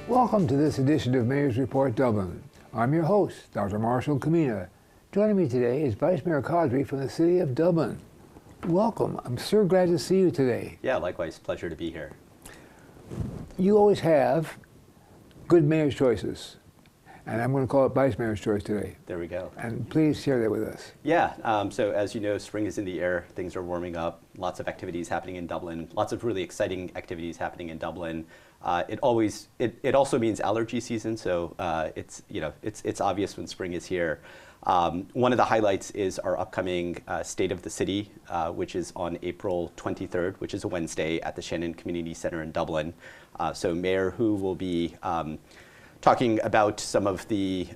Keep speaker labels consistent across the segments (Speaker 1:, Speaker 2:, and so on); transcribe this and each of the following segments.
Speaker 1: Welcome to this edition of Mayor's Report Dublin. I'm your host, Dr. Marshall Kamina. Joining me today is Vice Mayor Kadri from the City of Dublin. Welcome. I'm so glad to see you today.
Speaker 2: Yeah, likewise. Pleasure to be here.
Speaker 1: You always have good mayor's choices, and I'm going to call it Vice Mayor's choice today.
Speaker 2: There we go.
Speaker 1: And please share that with us.
Speaker 2: Yeah, so as you know, spring is in the air. Things are warming up. Lots of activities happening in Dublin. Lots of really exciting activities happening in Dublin. It also means allergy season, so it's obvious when spring is here. One of the highlights is our upcoming State of the City, which is on April 23rd, which is a Wednesday at the Shannon Community Centre in Dublin. So Mayor Hu will be talking about some of the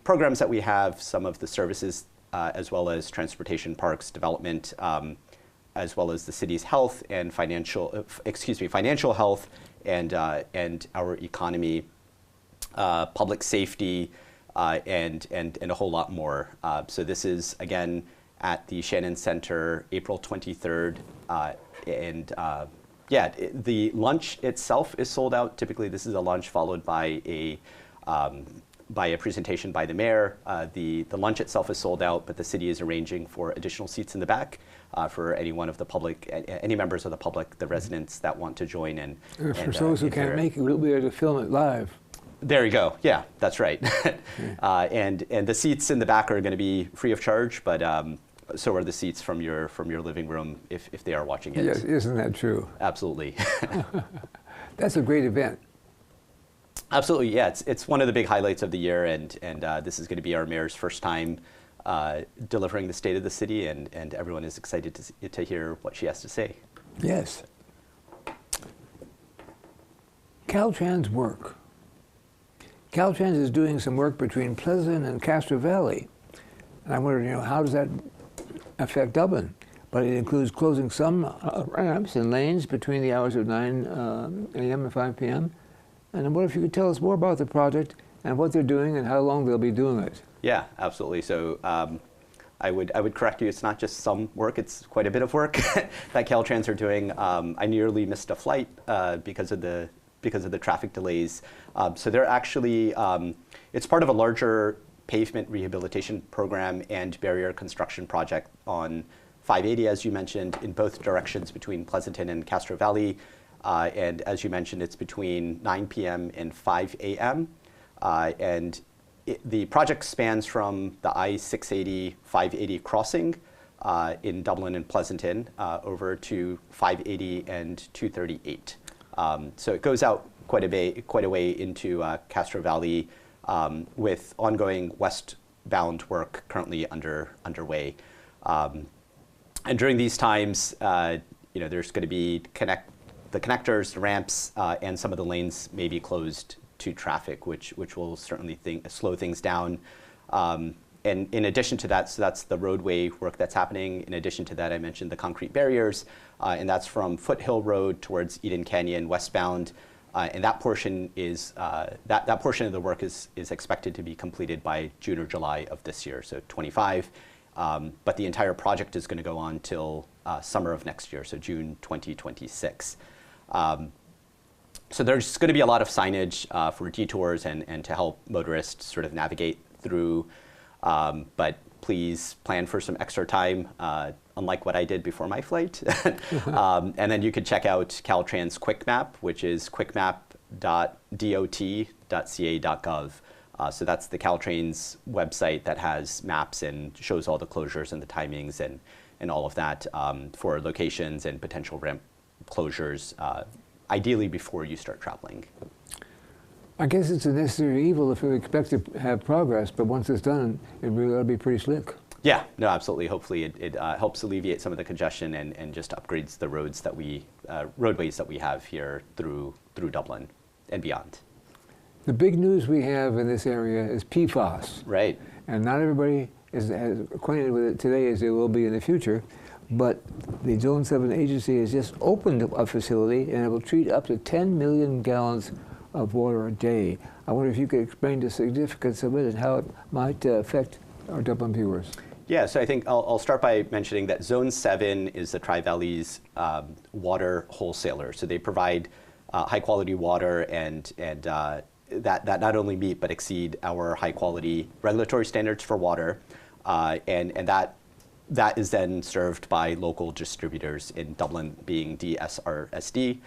Speaker 2: programs that we have, some of the services, as well as transportation, parks, development, as well as the city's health and financial health and our economy, public safety, and a whole lot more. So this is, again, at the Shannon Center, April 23rd. The lunch itself is sold out. Typically, this is a lunch followed by a presentation by the mayor. The lunch itself is sold out, but the city is arranging for additional seats in the back for any members of the public, the residents that want to join in.
Speaker 1: For those who can't make it, we'll be able to film it live.
Speaker 2: There you go. Yeah, that's right. And the seats in the back are going to be free of charge, but so are the seats from your living room if they are watching it.
Speaker 1: Yes, isn't that true?
Speaker 2: Absolutely.
Speaker 1: That's a great event.
Speaker 2: Absolutely, yeah. It's one of the big highlights of the year, and this is going to be our mayor's first time delivering the State of the City, and everyone is excited to hear what she has to say.
Speaker 1: Yes. Caltrans work. Caltrans is doing some work between Pleasanton and Castro Valley. And I wondered, how does that affect Dublin? But it includes closing some ramps and lanes between the hours of 9 a.m. and 5 p.m. And I wonder if you could tell us more about the project and what they're doing and how long they'll be doing it.
Speaker 2: Yeah, absolutely. So I would correct you. It's not just some work. It's quite a bit of work that Caltrans are doing. I nearly missed a flight because of the traffic delays. So they're actually, it's part of a larger pavement rehabilitation program and barrier construction project on 580, as you mentioned, in both directions between Pleasanton and Castro Valley. And as you mentioned, it's between 9 p.m. and 5 a.m. The project spans from the I-680-580 crossing in Dublin and Pleasanton over to 580 and 238. So it goes out quite a way into Castro Vallly with ongoing westbound work currently underway. And during these times, there's going to be the connectors, the ramps, and some of the lanes may be closed to traffic, which will certainly slow things down. And in addition to that, so that's the roadway work that's happening. In addition to that, I mentioned the concrete barriers, and that's from Foothill Road towards Eden Canyon westbound. And that portion is that portion of the work is expected to be completed by June or July of this year, so 25. But the entire project is going to go on till summer of next year, so June 2026. So there's going to be a lot of signage for detours and to help motorists sort of navigate through. But please plan for some extra time, unlike what I did before my flight. And then you could check out Caltrans Quick Map, which is quickmap.dot.ca.gov. So that's the Caltrans website that has maps and shows all the closures and the timings and all of that for locations and potential ramp closures, ideally before you start traveling.
Speaker 1: I guess it's a necessary evil if we expect to have progress, but once it's done, it really ought to be pretty slick.
Speaker 2: Yeah, no, absolutely. Hopefully it helps alleviate some of the congestion and just upgrades the roads that roadways that we have here through Dublin and beyond.
Speaker 1: The big news we have in this area is PFAS.
Speaker 2: Right.
Speaker 1: And not everybody is as acquainted with it today as they will be in the future, but the Zone 7 agency has just opened a facility and it will treat up to 10 million gallons of water a day. I wonder if you could explain the significance of it and how it might affect our Dublin viewers.
Speaker 2: Yeah, so I think I'll start by mentioning that Zone 7 is the Tri-Valley's water wholesaler. So they provide high quality water and that not only meet but exceed our high quality regulatory standards for water, and that is then served by local distributors in Dublin, being DSRSD.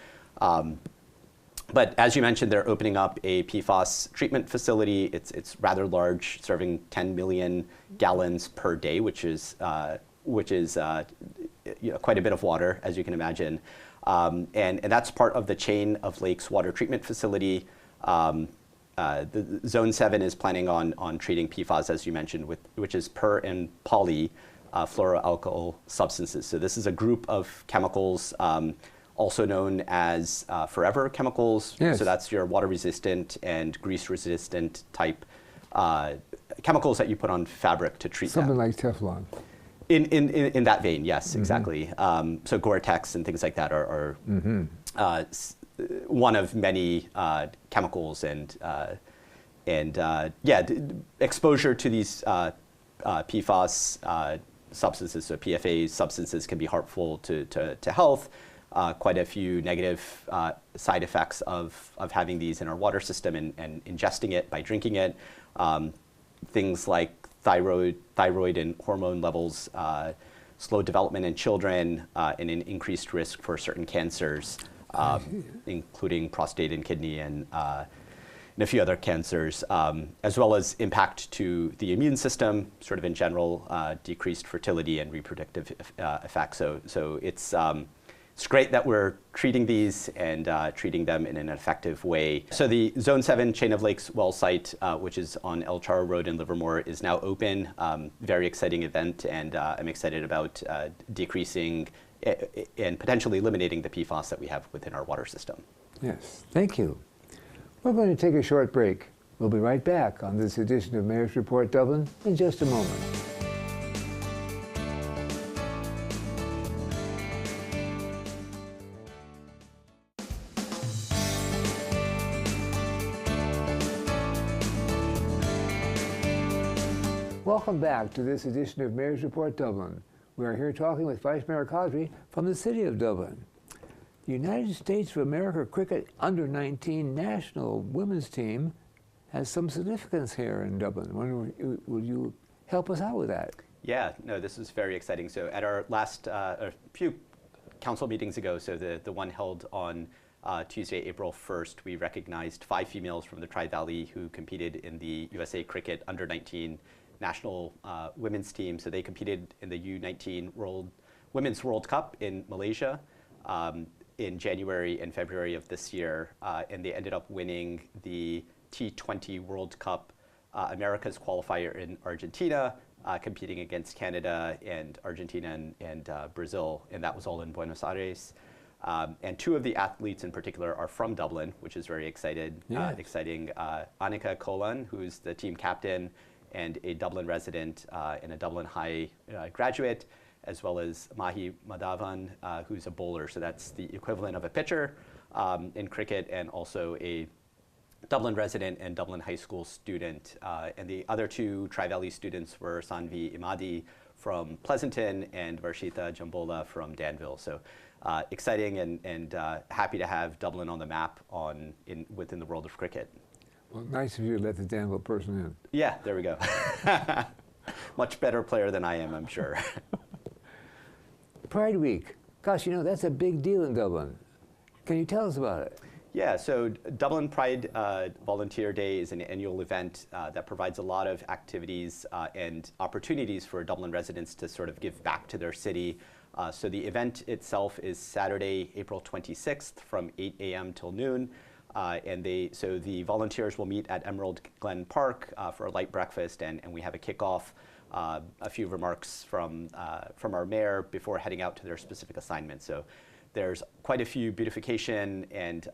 Speaker 2: But as you mentioned, they're opening up a PFAS treatment facility. It's rather large, serving 10 million gallons per day, which is quite a bit of water, as you can imagine. And that's part of the Chain of Lakes water treatment facility. The Zone 7 is planning on treating PFAS, as you mentioned, which is per and poly fluoroalkyl substances. So this is a group of chemicals, also known as forever chemicals.
Speaker 1: Yes.
Speaker 2: So that's your water-resistant and grease-resistant type chemicals that you put on fabric to treat
Speaker 1: Something
Speaker 2: them.
Speaker 1: like Teflon.
Speaker 2: In that vein, yes, exactly. So Gore-Tex and things like that are one of many chemicals, and exposure to these PFAS substances, so PFAS substances, can be harmful to health. Quite a few negative side effects of having these in our water system and ingesting it by drinking it. Things like thyroid and hormone levels, slow development in children, and an increased risk for certain cancers, including prostate and kidney and a few other cancers, as well as impact to the immune system, sort of in general, decreased fertility and reproductive effects. So it's great that we're treating these and treating them in an effective way. So the Zone 7 Chain of Lakes well site, which is on El Charro Road in Livermore, is now open. Very exciting event, and I'm excited about decreasing and potentially eliminating the PFAS that we have within our water system.
Speaker 1: Yes, thank you. We're going to take a short break. We'll be right back on this edition of Mayor's Report Dublin in just a moment. Welcome back to this edition of Mayor's Report Dublin. We are here talking with Vice Mayor Cosby from the City of Dublin. The United States of America Cricket Under-19 national women's team has some significance here in Dublin. Will you help us out with that?
Speaker 2: Yeah, no, this is very exciting. So at our last, a few council meetings ago, so the one held on Tuesday, April 1st, we recognized 5 females from the Tri-Valley who competed in the USA Cricket Under-19 national women's team. So they competed in the U19 Women's World Cup in Malaysia in January and February of this year, and they ended up winning the T20 World Cup America's qualifier in Argentina, competing against Canada and Argentina and Brazil, and that was all in Buenos Aires. And 2 of the athletes in particular are from Dublin, which is very exciting. Annika Kolan, who's the team captain and a Dublin resident and a Dublin High graduate, as well as Mahi Madhavan, who's a bowler. So that's the equivalent of a pitcher in cricket, and also a Dublin resident and Dublin High School student. And the other 2 Tri-Valley students were Sanvi Imadi from Pleasanton and Varshita Jambola from Danville. So exciting and happy to have Dublin on the map within the world of cricket.
Speaker 1: Well, nice of you to let the Danville person in.
Speaker 2: Yeah, there we go. Much better player than I am, I'm sure.
Speaker 1: Pride Week. Gosh, you know, that's a big deal in Dublin. Can you tell us about it?
Speaker 2: Yeah, so Dublin Pride Volunteer Day is an annual event that provides a lot of activities and opportunities for Dublin residents to sort of give back to their city. So the event itself is Saturday, April 26th from 8 a.m. till noon. So the volunteers will meet at Emerald Glen Park for a light breakfast, and we have a kickoff, a few remarks from our mayor before heading out to their specific assignments. So there's quite a few beautification and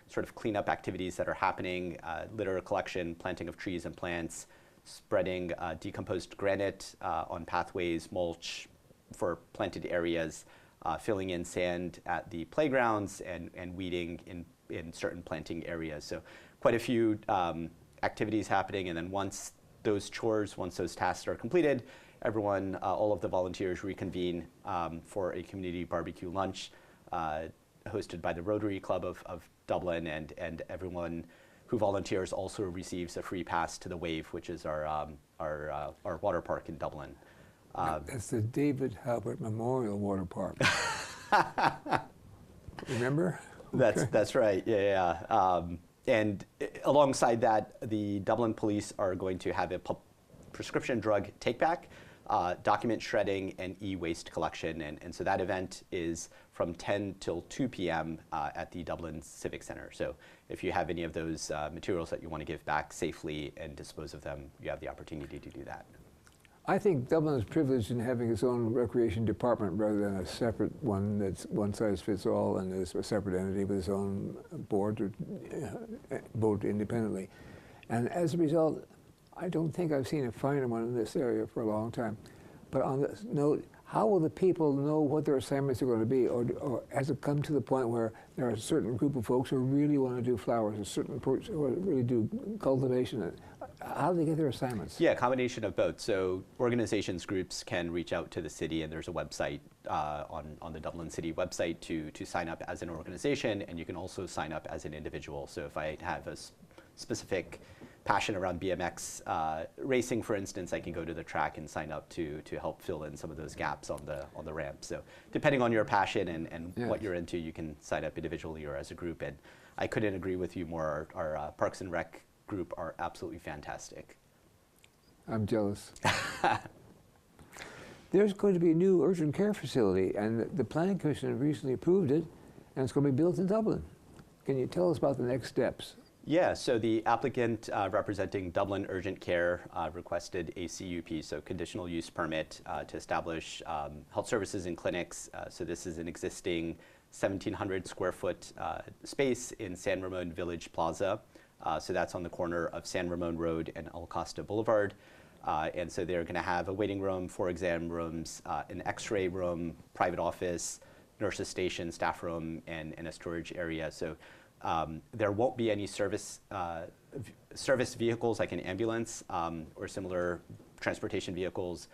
Speaker 2: sort of cleanup activities that are happening, litter collection, planting of trees and plants, spreading decomposed granite on pathways, mulch for planted areas, filling in sand at the playgrounds, and weeding in certain planting areas. So quite a few activities happening, and then once those tasks are completed, everyone, all of the volunteers reconvene for a community barbecue lunch hosted by the Rotary Club of Dublin, and everyone who volunteers also receives a free pass to the Wave, which is our water park in Dublin.
Speaker 1: That's the David Halbert Memorial Water Park. Remember?
Speaker 2: That's right. Yeah. And alongside that, the Dublin police are going to have a prescription drug take-back, document shredding, and e-waste collection. And so that event is from 10 till 2 p.m. At the Dublin Civic Center. So if you have any of those materials that you want to give back safely and dispose of them, you have the opportunity to do that.
Speaker 1: I think Dublin is privileged in having its own recreation department rather than a separate one that's one size fits all and is a separate entity with its own board to vote independently. And as a result, I don't think I've seen a finer one in this area for a long time. But on this note, how will the people know what their assignments are going to be? Or has it come to the point where there are a certain group of folks who really want to do flowers, a certain folks who really do cultivation? How do they get their assignments?
Speaker 2: Yeah, a combination of both. So organizations, groups can reach out to the city, and there's a website on the Dublin City website to sign up as an organization, and you can also sign up as an individual. So if I have a specific passion around BMX racing, for instance, I can go to the track and sign up to help fill in some of those gaps on the ramp. So depending on your passion and
Speaker 1: Yes.
Speaker 2: what you're into, you can sign up individually or as a group. And I couldn't agree with you more. Our Parks and Rec group are absolutely fantastic.
Speaker 1: I'm jealous. There's going to be a new urgent care facility, and the Planning Commission recently approved it, and it's going to be built in Dublin. Can you tell us about the next steps?
Speaker 2: Yeah, so the applicant representing Dublin Urgent Care requested a CUP, so conditional use permit, to establish health services and clinics. So this is an existing 1,700 square foot space in San Ramon Village Plaza. So that's on the corner of San Ramon Road and El Costa Boulevard. And so they're going to have a waiting room, 4 exam rooms, an x-ray room, private office, nurses station, staff room, and a storage area. So there won't be any service vehicles like an ambulance or similar transportation vehicles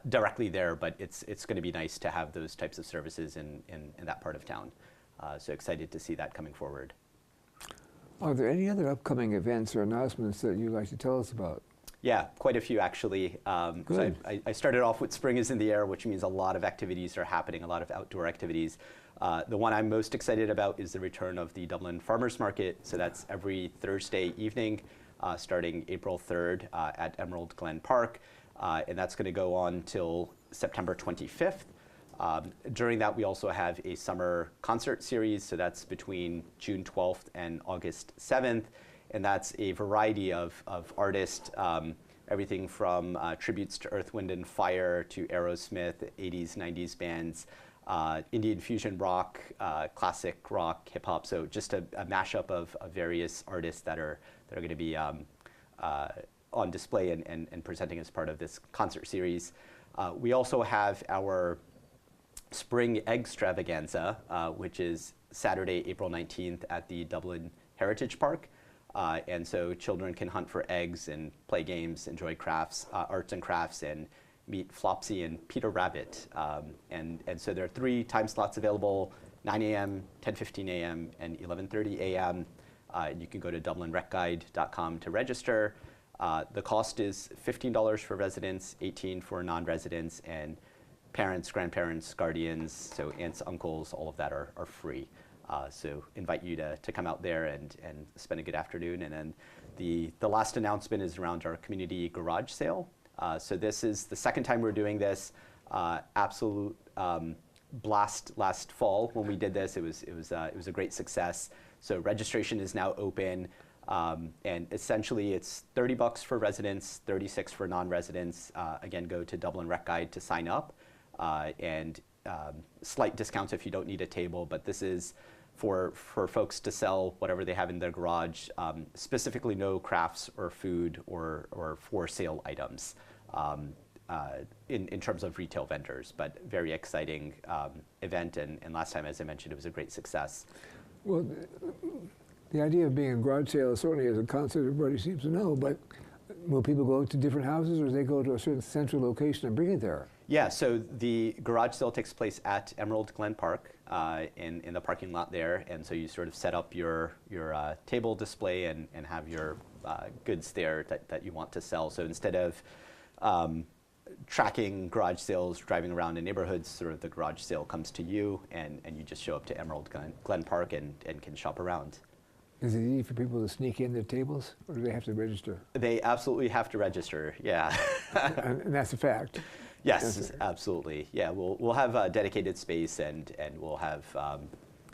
Speaker 2: directly there, but it's going to be nice to have those types of services in that part of town. So excited to see that coming forward.
Speaker 1: Are there any other upcoming events or announcements that you'd like to tell us about?
Speaker 2: Yeah, quite a few actually.
Speaker 1: Good.
Speaker 2: So I started off with Spring is in the Air, which means a lot of activities are happening, a lot of outdoor activities. The one I'm most excited about is the return of the Dublin Farmers Market. So that's every Thursday evening, starting April 3rd at Emerald Glen Park. And that's going to go on till September 25th. During that, we also have a summer concert series. So that's between June 12th and August 7th. And that's a variety of artists, everything from tributes to Earth, Wind, and Fire to Aerosmith, 80s, 90s bands, Indian fusion rock, classic rock, hip hop. So just a mashup of various artists that are going to be on display and presenting as part of this concert series. We also have our Spring Eggstravaganza, which is Saturday, April 19th at the Dublin Heritage Park. And so children can hunt for eggs and play games, enjoy crafts, arts and crafts, and meet Flopsy and Peter Rabbit. And so there are 3 time slots available, 9 a.m., 10:15 a.m., and 11:30 a.m. And you can go to dublinrecguide.com to register. The cost is $15 for residents, $18 for non-residents, and parents, grandparents, guardians, so aunts, uncles, all of that are free. So invite you to come out there and spend a good afternoon. And then the last announcement is around our community garage sale. So this is the second time we're doing this. Absolute blast last fall when we did this. It was a great success. So registration is now open. And essentially it's $30 for residents, $36 for non-residents. Again, go to Dublin Rec Guide to sign up. And slight discounts if you don't need a table, but this is for folks to sell whatever they have in their garage, specifically no crafts or food or for sale items in terms of retail vendors, but very exciting event. And last time, as I mentioned, it was a great success.
Speaker 1: Well, the idea of being a garage sale certainly is a concept everybody seems to know, but Will people go to different houses, or do they go to a certain central location and bring it there?
Speaker 2: Yeah, so the garage sale takes place at Emerald Glen Park in the parking lot there, and so you sort of set up your table display and have your goods there that you want to sell. So instead of tracking garage sales, driving around in neighborhoods, sort of the garage sale comes to you, and you just show up to Emerald Glen Park and can shop around.
Speaker 1: Is it easy for people to sneak in their tables, or do they have to register?
Speaker 2: They absolutely have to register, yeah.
Speaker 1: And that's a fact.
Speaker 2: Yes, absolutely. Yeah, we'll have a dedicated space, and we'll have,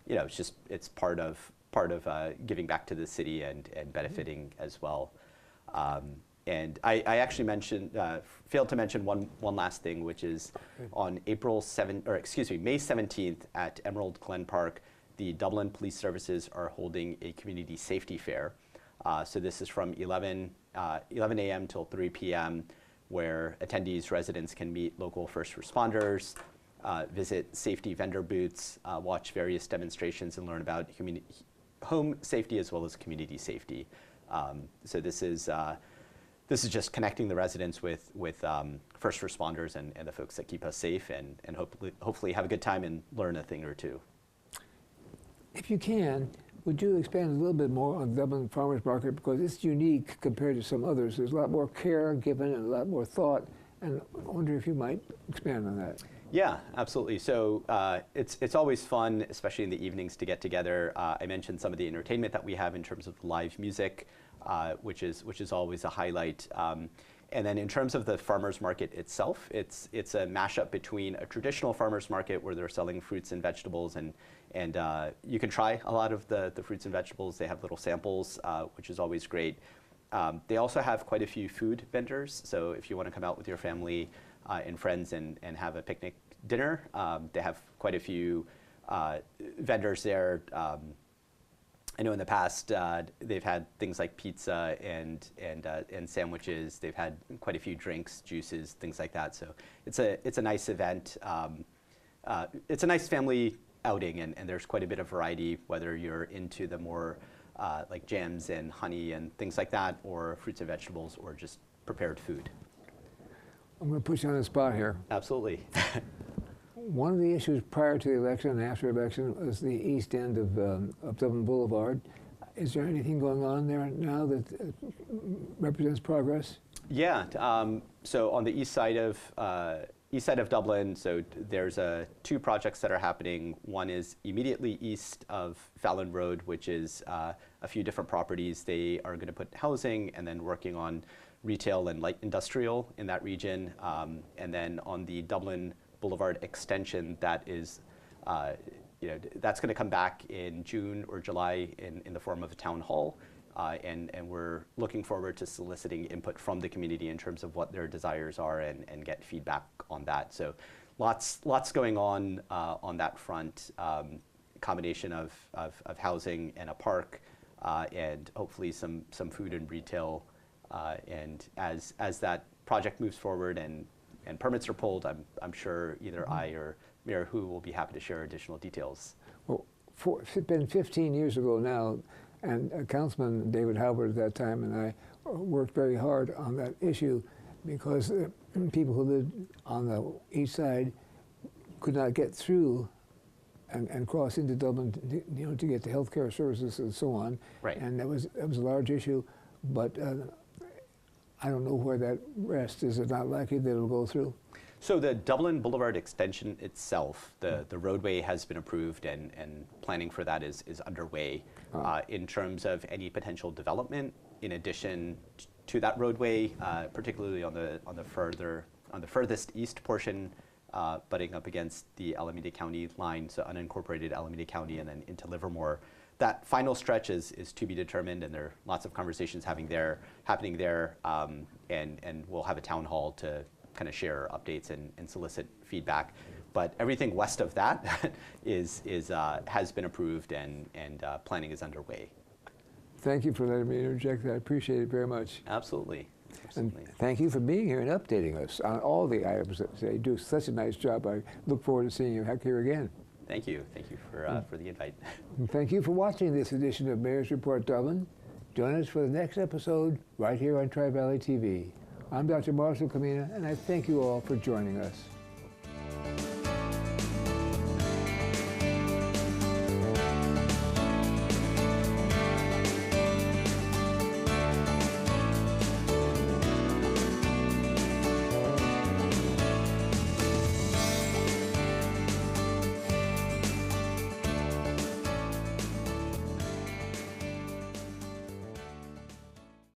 Speaker 2: it's part of giving back to the city and benefiting as well. And I actually failed to mention one last thing, which is on May 17th at Emerald Glen Park, the Dublin Police Services are holding a community safety fair. So this is from 11 a.m. till 3 p.m., where attendees, residents can meet local first responders, visit safety vendor booths, watch various demonstrations, and learn about home safety as well as community safety. So this is just connecting the residents with first responders and the folks that keep us safe, and hopefully have a good time and learn a thing or two.
Speaker 1: If you can, would you expand a little bit more on the Dublin Farmers Market, because it's unique compared to some others. There's a lot more care given and a lot more thought, and I wonder if you might expand on that.
Speaker 2: Yeah, absolutely. So it's always fun, especially in the evenings, to get together. I mentioned some of the entertainment that we have in terms of live music, which is always a highlight. And then in terms of the farmers market itself, it's a mashup between a traditional farmers market where they're selling fruits and vegetables, and you can try a lot of the fruits and vegetables. They have little samples, which is always great. They also have quite a few food vendors. So if you want to come out with your family and friends and have a picnic dinner, they have quite a few vendors there. I know in the past they've had things like pizza and sandwiches. They've had quite a few drinks, juices, things like that. So it's a nice event. It's a nice family outing, and there's quite a bit of variety, whether you're into the more like jams and honey and things like that, or fruits and vegetables, or just prepared food.
Speaker 1: I'm going to put you on the spot here.
Speaker 2: Absolutely.
Speaker 1: One of the issues prior to the election and after election was the east end of Dublin Boulevard. Is there anything going on there now that represents progress?
Speaker 2: Yeah. So on the east side of Dublin, so there's two projects that are happening. One is immediately east of Fallon Road, which is a few different properties. They are going to put housing and then working on retail and light industrial in that region. And then on the Dublin Boulevard extension, that is, that's going to come back in June or July in the form of a town hall. And we're looking forward to soliciting input from the community in terms of what their desires are and get feedback on that. So lots going on that front, combination of housing and a park, and hopefully some food and retail. And as that project moves forward and permits are pulled, I'm sure either I or Mayor Hu will be happy to share additional details.
Speaker 1: Well, it's been 15 years ago now, and Councilman David Halbert at that time and I worked very hard on that issue, because people who lived on the east side could not get through and cross into Dublin, to get the healthcare services and so on.
Speaker 2: Right.
Speaker 1: And that was a large issue, but I don't know where that rests. Is it not likely that it'll go through?
Speaker 2: So the Dublin Boulevard extension itself, the roadway has been approved, and planning for that is underway. In terms of any potential development, in addition to that roadway, particularly on the furthest east portion, butting up against the Alameda County line, so unincorporated Alameda County, and then into Livermore. That final stretch is to be determined, and there are lots of conversations happening there, and we'll have a town hall to kind of share updates and solicit feedback. But everything west of that has been approved, and planning is underway.
Speaker 1: Thank you for letting me interject. I appreciate it very much.
Speaker 2: Absolutely.
Speaker 1: And thank you for being here and updating us on all the items that they do such a nice job. I look forward to seeing you here again.
Speaker 2: Thank you. Thank you for the invite.
Speaker 1: And thank you for watching this edition of Mayor's Report Dublin. Join us for the next episode right here on Tri-Valley TV. I'm Dr. Marshall Kamina, and I thank you all for joining us.